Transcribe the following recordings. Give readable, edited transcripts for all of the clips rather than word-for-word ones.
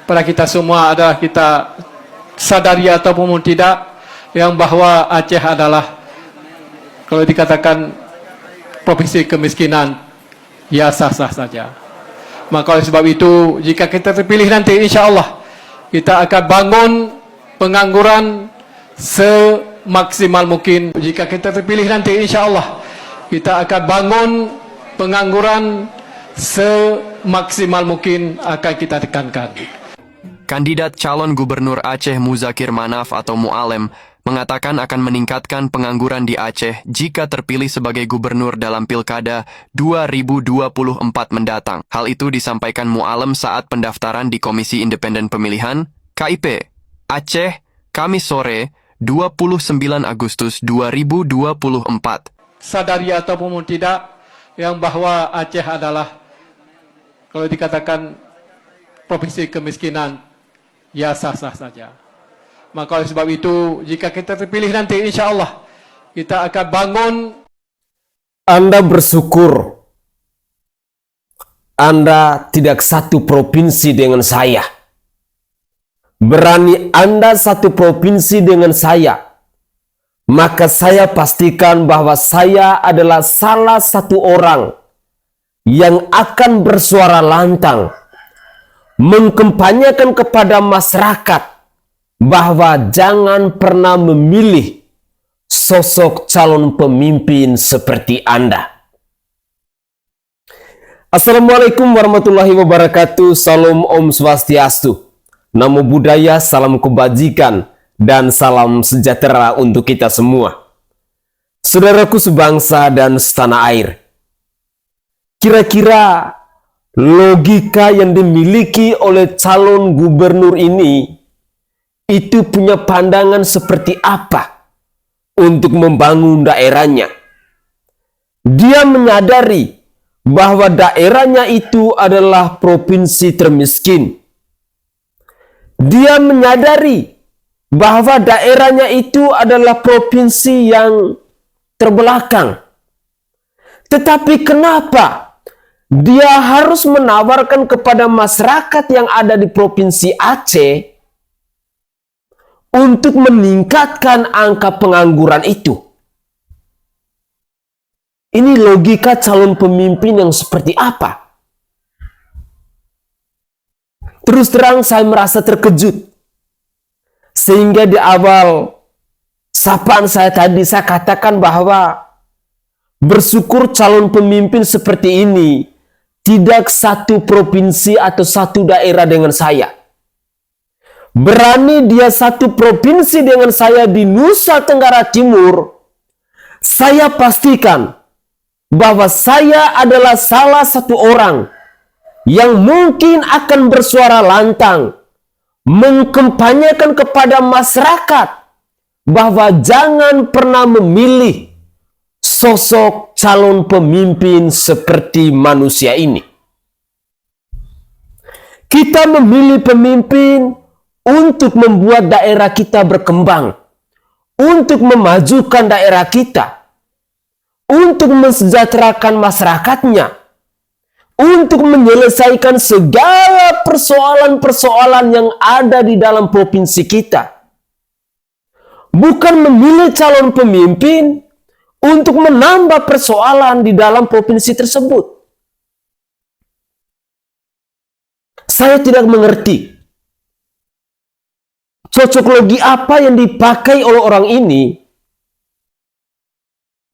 pada kita semua adalah kita sadari ataupun tidak yang bahwa Aceh adalah, kalau dikatakan provinsi kemiskinan, ya sah-sah saja. Maka oleh sebab itu, jika kita terpilih nanti, insya Allah kita akan bangun pengangguran semaksimal mungkin. Jika kita terpilih nanti, insya Allah kita akan bangun pengangguran semaksimal mungkin akan kita tekankan. Kandidat calon gubernur Aceh Muzakir Manaf atau Mu'alem mengatakan akan meningkatkan pengangguran di Aceh jika terpilih sebagai gubernur dalam Pilkada 2024 mendatang. Hal itu disampaikan Mu'alem saat pendaftaran di Komisi Independen Pemilihan, KIP, Aceh, Kamis sore, 29 Agustus 2024. Sadari ataupun tidak, yang bahwa Aceh adalah, kalau dikatakan provinsi kemiskinan, ya sah-sah saja. Maka oleh sebab itu, jika kita terpilih nanti, insya Allah kita akan bangun. Anda bersyukur Anda tidak satu provinsi dengan saya. Berani Anda satu provinsi dengan saya, maka saya pastikan bahwa saya adalah salah satu orang yang akan bersuara lantang mengkampanyekan kepada masyarakat bahwa jangan pernah memilih sosok calon pemimpin seperti Anda. Assalamualaikum warahmatullahi wabarakatuh. Salam Om Swastiastu. Namo Buddhaya, salam kebajikan, dan salam sejahtera untuk kita semua. Saudaraku sebangsa dan setanah air, kira-kira logika yang dimiliki oleh calon gubernur ini itu punya pandangan seperti apa untuk membangun daerahnya? Dia menyadari bahwa daerahnya itu adalah provinsi termiskin. Dia menyadari bahwa daerahnya itu adalah provinsi yang terbelakang. Tetapi kenapa dia harus menawarkan kepada masyarakat yang ada di provinsi Aceh untuk meningkatkan angka pengangguran itu? Ini logika calon pemimpin yang seperti apa? Terus terang saya merasa terkejut. Sehingga di awal sapaan saya tadi saya katakan bahwa bersyukur calon pemimpin seperti ini tidak satu provinsi atau satu daerah dengan saya. Berani dia satu provinsi dengan saya di Nusa Tenggara Timur, saya pastikan bahwa saya adalah salah satu orang yang mungkin akan bersuara lantang mengkampanyekan kepada masyarakat bahwa jangan pernah memilih sosok calon pemimpin seperti manusia ini. Kita memilih pemimpin untuk membuat daerah kita berkembang, untuk memajukan daerah kita, untuk mensejahterakan masyarakatnya, untuk menyelesaikan segala persoalan-persoalan yang ada di dalam provinsi kita. Bukan memilih calon pemimpin untuk menambah persoalan di dalam provinsi tersebut. Saya tidak mengerti cocokologi apa yang dipakai oleh orang ini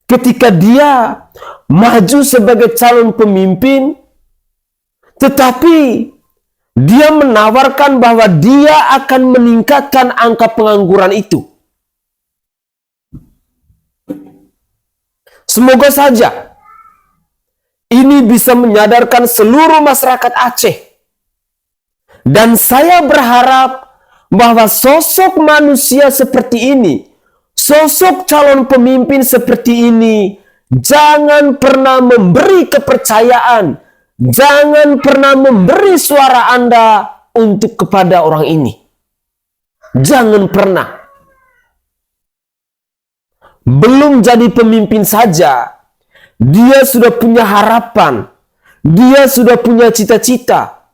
ketika dia maju sebagai calon pemimpin, tetapi dia menawarkan bahwa dia akan meningkatkan angka pengangguran itu. Semoga saja ini bisa menyadarkan seluruh masyarakat Aceh. Dan saya berharap bahwa sosok manusia seperti ini, sosok calon pemimpin seperti ini, jangan pernah memberi kepercayaan, jangan pernah memberi suara Anda untuk kepada orang ini. Jangan pernah. Belum jadi pemimpin saja, dia sudah punya harapan, dia sudah punya cita-cita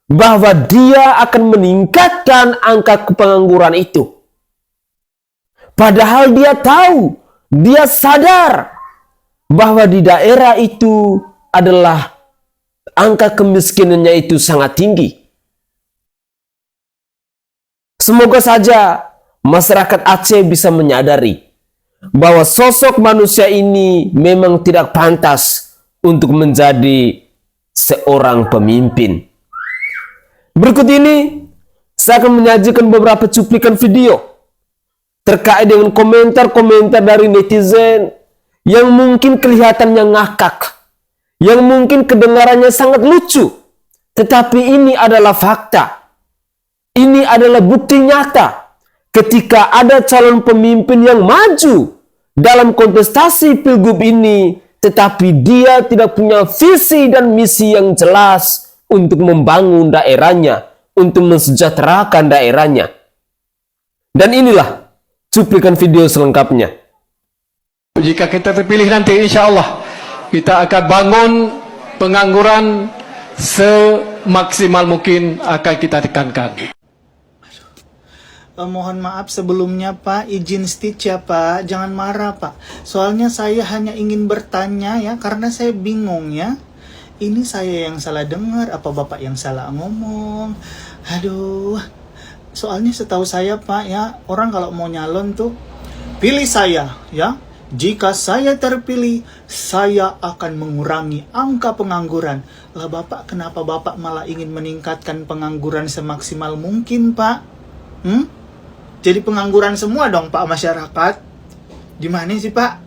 bahwa dia akan meningkatkan angka pengangguran itu. Padahal dia tahu, dia sadar bahwa di daerah itu adalah angka kemiskinannya itu sangat tinggi. Semoga saja masyarakat Aceh bisa menyadari bahwa sosok manusia ini memang tidak pantas untuk menjadi seorang pemimpin. Berikut ini saya akan menyajikan beberapa cuplikan video terkait dengan komentar-komentar dari netizen yang mungkin kelihatannya ngakak, yang mungkin kedengarannya sangat lucu, tetapi ini adalah fakta. Ini adalah bukti nyata ketika ada calon pemimpin yang maju dalam kontestasi pilgub ini, tetapi dia tidak punya visi dan misi yang jelas untuk membangun daerahnya, untuk mensejahterakan daerahnya. Dan inilah cuplikan video selengkapnya. Jika kita terpilih nanti, insya Allah kita akan bangun pengangguran semaksimal mungkin akan kita tekankan. Mohon maaf sebelumnya Pak, izin speech ya Pak, jangan marah Pak. Soalnya saya hanya ingin bertanya ya, karena saya bingung ya. Ini saya yang salah dengar, apa Bapak yang salah ngomong? Aduh, soalnya setahu saya Pak ya, orang kalau mau nyalon tuh, pilih saya ya. Jika saya terpilih, saya akan mengurangi angka pengangguran. Lah Bapak, kenapa Bapak malah ingin meningkatkan pengangguran semaksimal mungkin Pak? Jadi pengangguran semua dong Pak masyarakat. Gimana sih Pak?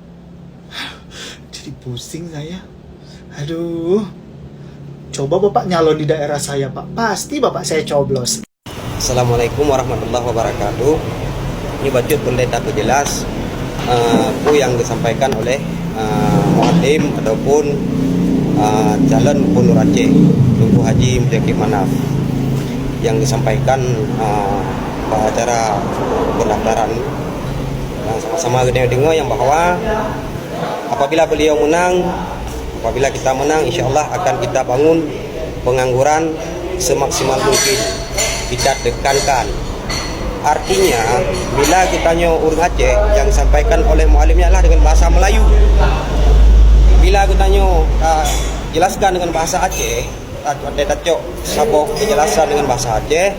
Jadi pusing saya. Aduh. Coba Bapak nyalon di daerah saya Pak. Pasti Bapak saya coblos. Assalamualaikum warahmatullahi wabarakatuh. Ini bacot pendeta jelas yang disampaikan oleh mualim ataupun calon gubernur Aceh Tunku Haji Muzakir Manaf yang disampaikan pada acara pendaftaran yang sama-sama dengar yang bahwa apabila beliau menang, apabila kita menang, insya Allah akan kita bangun pengangguran semaksimal mungkin, kita tekankan. Artinya bila kita orang Aceh yang disampaikan oleh mualimnya adalah dengan bahasa Melayu. Bila kita jelaskan dengan bahasa Aceh, ada cok sabok penjelasan dengan bahasa Aceh,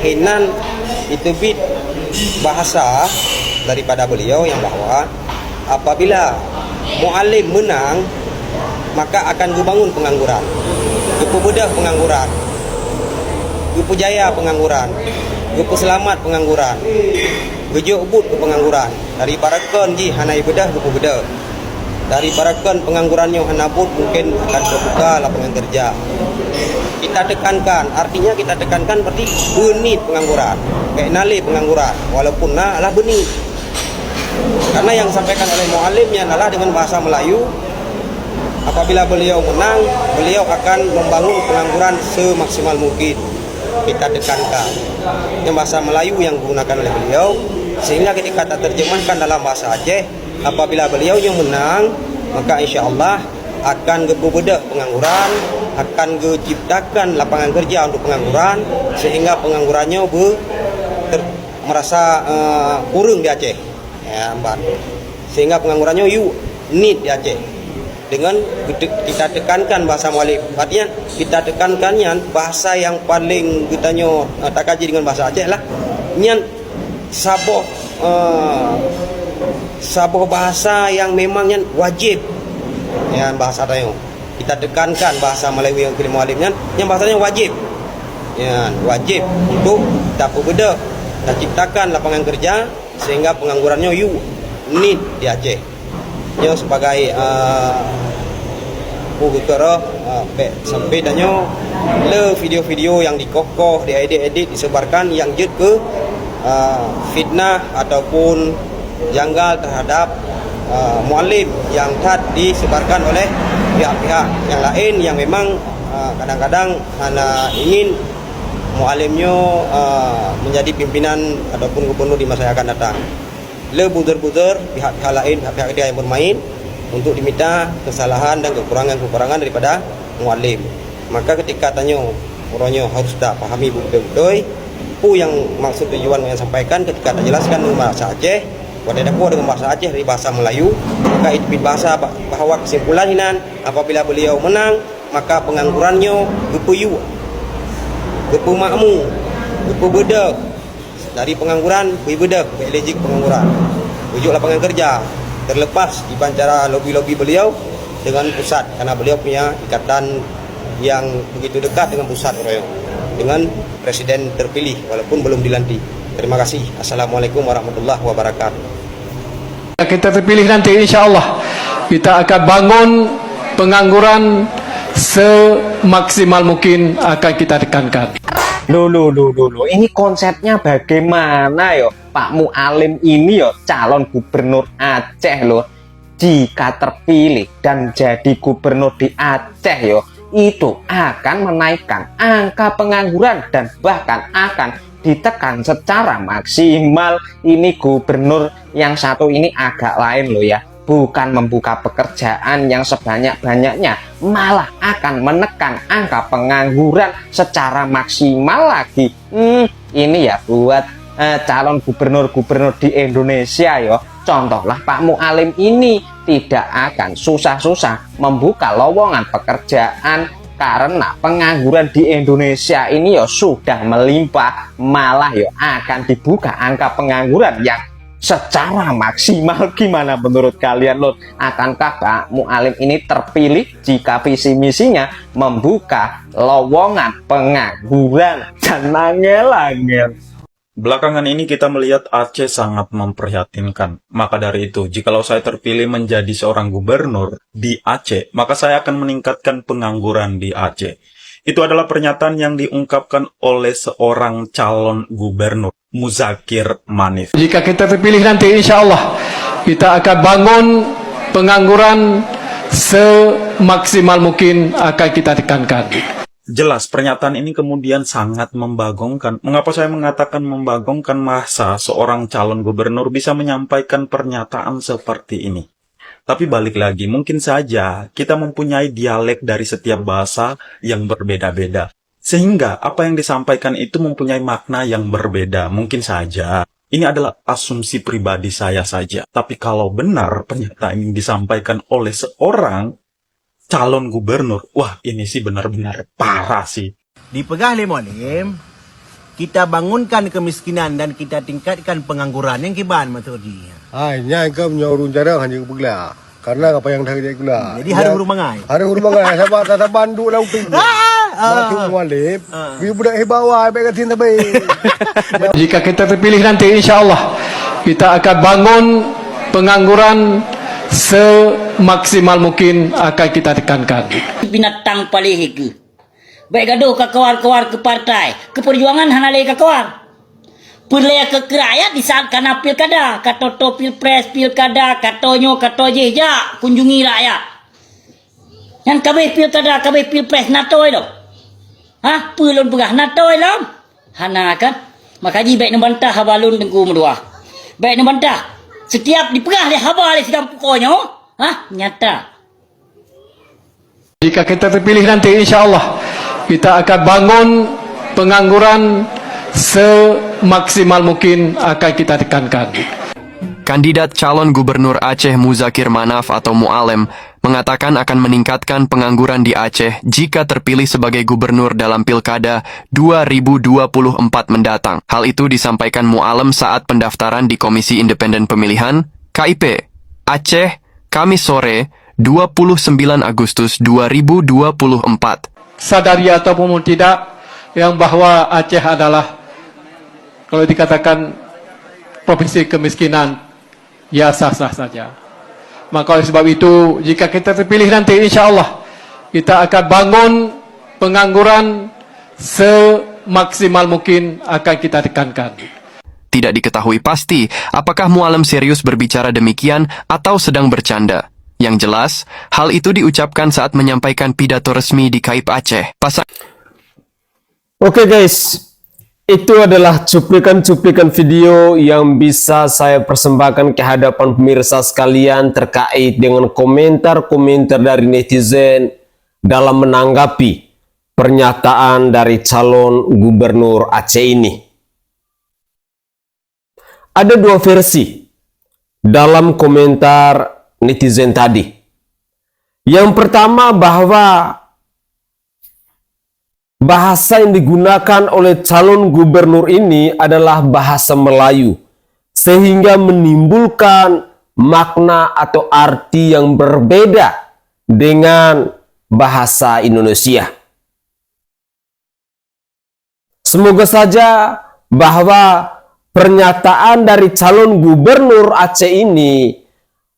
hinan itu bit bahasa daripada beliau yang bahwa apabila mualim menang maka akan dibangun pengangguran, dipebedah pengangguran, dipujaya pengangguran, selamat pengangguran, gejuk ubud ke pengangguran. Dari parakan ji hanai bedah dipebedah. Dari parakan penganggurannya hanabut mungkin akan terbuka lapangan kerja. Kita tekankan, artinya kita tekankan berarti benit pengangguran, kayak nali pengangguran, walaupun lah benit. Karena yang disampaikan oleh mualimnya adalah dengan bahasa Melayu. Apabila beliau menang, beliau akan membangun pengangguran semaksimal mungkin. Kita tekankan yang bahasa Melayu yang digunakan oleh beliau, sehingga ketika kita terjemahkan dalam bahasa Aceh, apabila beliau yang menang, maka insya Allah akan bebedah pengangguran, akan diciptakan lapangan kerja untuk pengangguran, sehingga penganggurannya merasa kurang di Aceh, ya, sehingga penganggurannya need di Aceh. Dengan kita tekankan bahasa mualim, artinya kita tekankannya bahasa yang paling kitanya tak kaji dengan bahasa Aceh lah, nyan saboh bahasa yang memangnya wajib, ya bahasa tayo. Kita tekankan bahasa Melayu yang kirim mualimnya, yang bahasanya wajib, ya wajib untuk tak berbeda, kita ciptakan lapangan kerja sehingga penganggurannya need di Aceh. Nya sebagai sampai danyo le video-video yang dikokoh, diedit disebarkan yang jet ke fitnah ataupun janggal terhadap mualim yang disebarkan oleh pihak-pihak yang lain yang memang kadang-kadang hanya ingin mualimnya menjadi pimpinan ataupun gubernur di masa yang akan datang. Le buder-buder pihak-pihak lain, pihak-pihak dia yang bermain untuk diminta kesalahan dan kekurangan-kekurangan daripada mualim. Maka ketika tanya orangnya harus tak pahami betul-betul pu yang maksud tujuan yang sampaikan ketika terjelaskan dengan bahasa Aceh, pada dakwah dengan bahasa Aceh dari bahasa Melayu, maka itu bahasa bahwa kesimpulan hinan apabila beliau menang maka penganggurannya gepuyu, gepu makmu, gepu bedek dari pengangguran, bedek, elejik pengangguran, ujuk lapangan kerja, terlepas di antara lobi-lobi beliau dengan pusat karena beliau punya ikatan yang begitu dekat dengan pusat dengan presiden terpilih walaupun belum dilantik. Terima kasih. Assalamualaikum warahmatullahi wabarakatuh. Kita terpilih nanti insya Allah kita akan bangun pengangguran semaksimal mungkin akan kita tekankan. Loh, ini konsepnya bagaimana yo? Pak Mualim ini yo calon gubernur Aceh loh. Jika terpilih dan jadi gubernur di Aceh yo, itu akan menaikkan angka pengangguran dan bahkan akan ditekan secara maksimal. Ini gubernur yang satu ini agak lain loh ya, bukan membuka pekerjaan yang sebanyak-banyaknya, malah akan menekan angka pengangguran secara maksimal lagi. Ini ya buat calon gubernur-gubernur di Indonesia yo. Contohlah Pak Mualim ini tidak akan susah-susah membuka lowongan pekerjaan karena pengangguran di Indonesia ini yo sudah melimpah, malah yo akan dibuka angka pengangguran yang secara maksimal. Gimana menurut kalian loh? Akankah Pak Mualim ini terpilih jika visi misinya membuka lowongan pengangguran? Dan angel-angel. Belakangan ini kita melihat Aceh sangat memprihatinkan. Maka dari itu, jikalau saya terpilih menjadi seorang gubernur di Aceh, maka saya akan meningkatkan pengangguran di Aceh. Itu adalah pernyataan yang diungkapkan oleh seorang calon gubernur, Muzakir Manif. Jika kita terpilih nanti insya Allah kita akan bangun pengangguran semaksimal mungkin akan kita tekankan. Jelas, pernyataan ini kemudian sangat membagongkan. Mengapa saya mengatakan membagongkan? Masa seorang calon gubernur bisa menyampaikan pernyataan seperti ini? Tapi balik lagi, mungkin saja kita mempunyai dialek dari setiap bahasa yang berbeda-beda. Sehingga apa yang disampaikan itu mempunyai makna yang berbeda. Mungkin saja ini adalah asumsi pribadi saya saja. Tapi kalau benar pernyataan ini disampaikan oleh seorang calon gubernur, wah ini sih benar-benar parah sih. Dipegang oleh Mualim, kita bangunkan kemiskinan dan kita tingkatkan pengangguran yang kiban maksudnya. Nya ke menyorong cara hanya pegla. Karena apa yang dah kerja gula. Jadi hari huruf mangai. Hari huruf mangai sebab tata bandu lau ping. Mati Mualim, bi budak hebawa baik katin tabe. Jika kita terpilih nanti insya Allah kita akan bangun pengangguran semaksimal mungkin akan kita tekankan. Binatang paling ke. Baik gaduh ke kawar-kawar ke partai, ke perjuangan hanale ke kawar. Perlaya ke rakyat di saat kana pilkada, kata pilpres, pilkada, katonyo, katoje ja kunjungi rakyat. Yang kabeh pilkada, kabeh pilpres natoi lo. Hah, pelun begah natoi lo. Hana kan? Makaji baik nembantah habalun tengku medua. Baik nembantah setiap dipegah oleh haba oleh sidang pokoknya, nyata. Jika kita terpilih nanti insya Allah kita akan bangun pengangguran semaksimal mungkin akan kita tekankan. Kandidat calon gubernur Aceh Muzakir Manaf atau Mualem mengatakan akan meningkatkan pengangguran di Aceh jika terpilih sebagai gubernur dalam Pilkada 2024 mendatang. Hal itu disampaikan Mualem saat pendaftaran di Komisi Independen Pemilihan KIP Aceh Kamis sore 29 Agustus 2024. Sadari ataupun tidak yang bahwa Aceh adalah kalau dikatakan provinsi kemiskinan, ya sah-sah saja. Maka oleh sebab itu, jika kita terpilih nanti, insya Allah kita akan bangun pengangguran semaksimal mungkin akan kita tekankan. Tidak diketahui pasti apakah Mualem serius berbicara demikian atau sedang bercanda. Yang jelas, hal itu diucapkan saat menyampaikan pidato resmi di KIP Aceh. Oke guys, itu adalah cuplikan-cuplikan video yang bisa saya persembahkan ke hadapan pemirsa sekalian terkait dengan komentar-komentar dari netizen dalam menanggapi pernyataan dari calon gubernur Aceh ini. Ada dua versi dalam komentar netizen tadi. Yang pertama, bahwa bahasa yang digunakan oleh calon gubernur ini adalah bahasa Melayu, sehingga menimbulkan makna atau arti yang berbeda dengan bahasa Indonesia. Semoga saja bahwa pernyataan dari calon gubernur Aceh ini,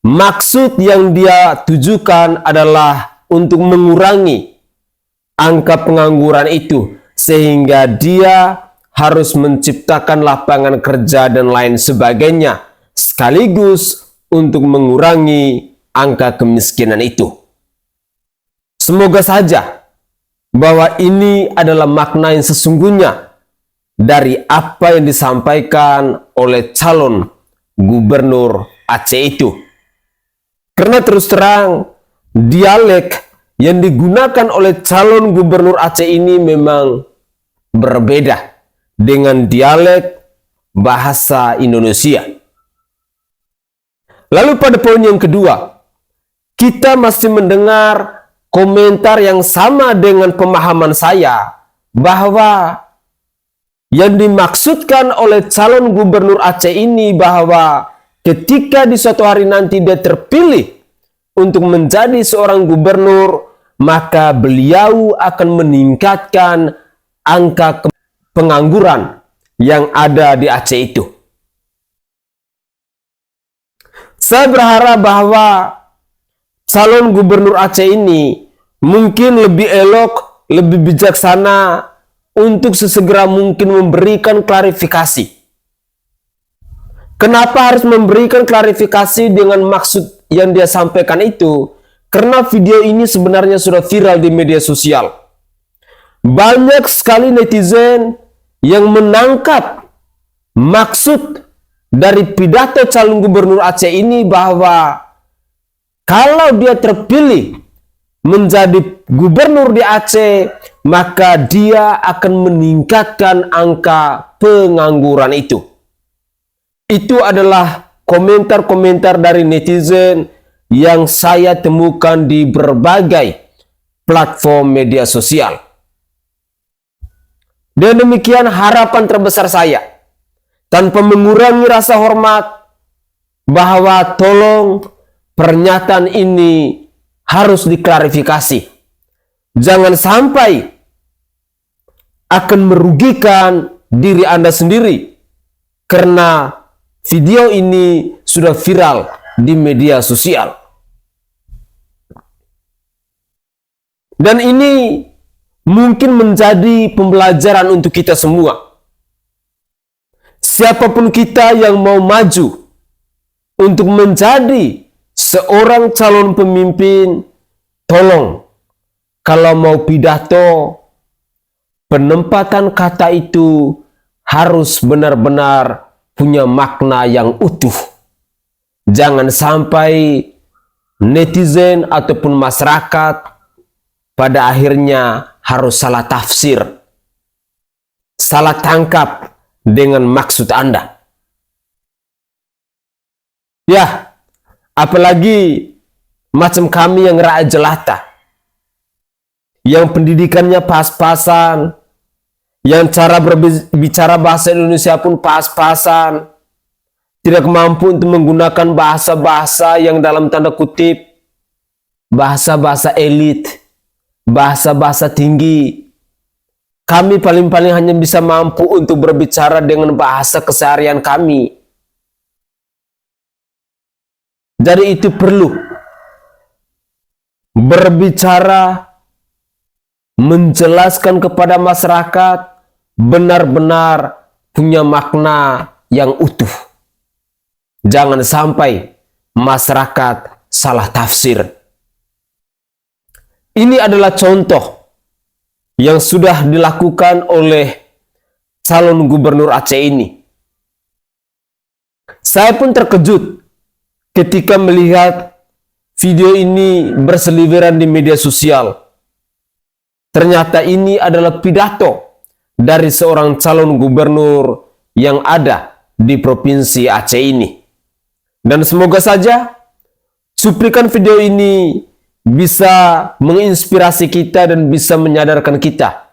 maksud yang dia tujukan adalah untuk mengurangi angka pengangguran itu, sehingga dia harus menciptakan lapangan kerja dan lain sebagainya, sekaligus untuk mengurangi angka kemiskinan itu. Semoga saja bahwa ini adalah makna yang sesungguhnya dari apa yang disampaikan oleh calon gubernur Aceh itu. Karena terus terang, dialek yang digunakan oleh calon gubernur Aceh ini memang berbeda dengan dialek bahasa Indonesia. Lalu pada poin yang kedua, kita masih mendengar komentar yang sama dengan pemahaman saya, bahwa yang dimaksudkan oleh calon gubernur Aceh ini bahwa ketika di suatu hari nanti dia terpilih untuk menjadi seorang gubernur, maka beliau akan meningkatkan angka pengangguran yang ada di Aceh itu. Saya berharap bahwa calon gubernur Aceh ini mungkin lebih elok, lebih bijaksana untuk sesegera mungkin memberikan klarifikasi. Kenapa harus memberikan klarifikasi dengan maksud yang dia sampaikan itu? Karena video ini sebenarnya sudah viral di media sosial. Banyak sekali netizen yang menangkap maksud dari pidato calon gubernur Aceh ini, bahwa kalau dia terpilih menjadi gubernur di Aceh, maka dia akan meningkatkan angka pengangguran itu. Itu adalah komentar-komentar dari netizen yang saya temukan di berbagai platform media sosial. Dan demikian harapan terbesar saya, tanpa mengurangi rasa hormat, bahwa tolong pernyataan ini harus diklarifikasi. Jangan sampai akan merugikan diri Anda sendiri, karena video ini sudah viral di media sosial. Dan ini mungkin menjadi pembelajaran untuk kita semua. Siapapun kita yang mau maju untuk menjadi seorang calon pemimpin, tolong kalau mau pidato, penempatan kata itu harus benar-benar punya makna yang utuh. Jangan sampai netizen ataupun masyarakat pada akhirnya harus salah tafsir, salah tangkap dengan maksud Anda. Ya, apalagi macam kami yang rakyat jelata, yang pendidikannya pas-pasan, yang cara berbicara bahasa Indonesia pun pas-pasan, tidak mampu untuk menggunakan bahasa-bahasa yang dalam tanda kutip bahasa-bahasa elit, bahasa-bahasa tinggi. Kami paling-paling hanya bisa mampu untuk berbicara dengan bahasa keseharian kami. Jadi itu perlu berbicara, menjelaskan kepada masyarakat, benar-benar punya makna yang utuh. Jangan sampai masyarakat salah tafsir. Ini adalah contoh yang sudah dilakukan oleh calon gubernur Aceh ini. Saya pun terkejut ketika melihat video ini berseliweran di media sosial. ternyata ini adalah pidato dari seorang calon gubernur yang ada di Provinsi Aceh ini. Dan semoga saja cuplikan video ini bisa menginspirasi kita dan bisa menyadarkan kita,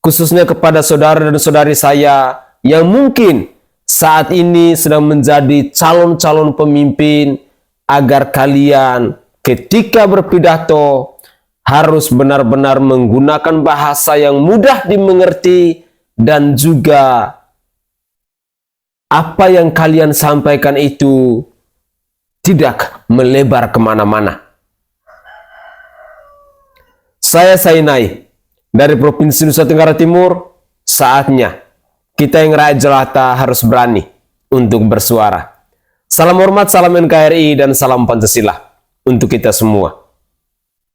khususnya kepada saudara dan saudari saya yang mungkin saat ini sedang menjadi calon-calon pemimpin, agar kalian ketika berpidato harus benar-benar menggunakan bahasa yang mudah dimengerti dan juga apa yang kalian sampaikan itu tidak melebar kemana-mana. Saya Sainai dari Provinsi Nusa Tenggara Timur. Saatnya kita yang rakyat jelata harus berani untuk bersuara. Salam hormat, salam NKRI, dan salam Pancasila untuk kita semua.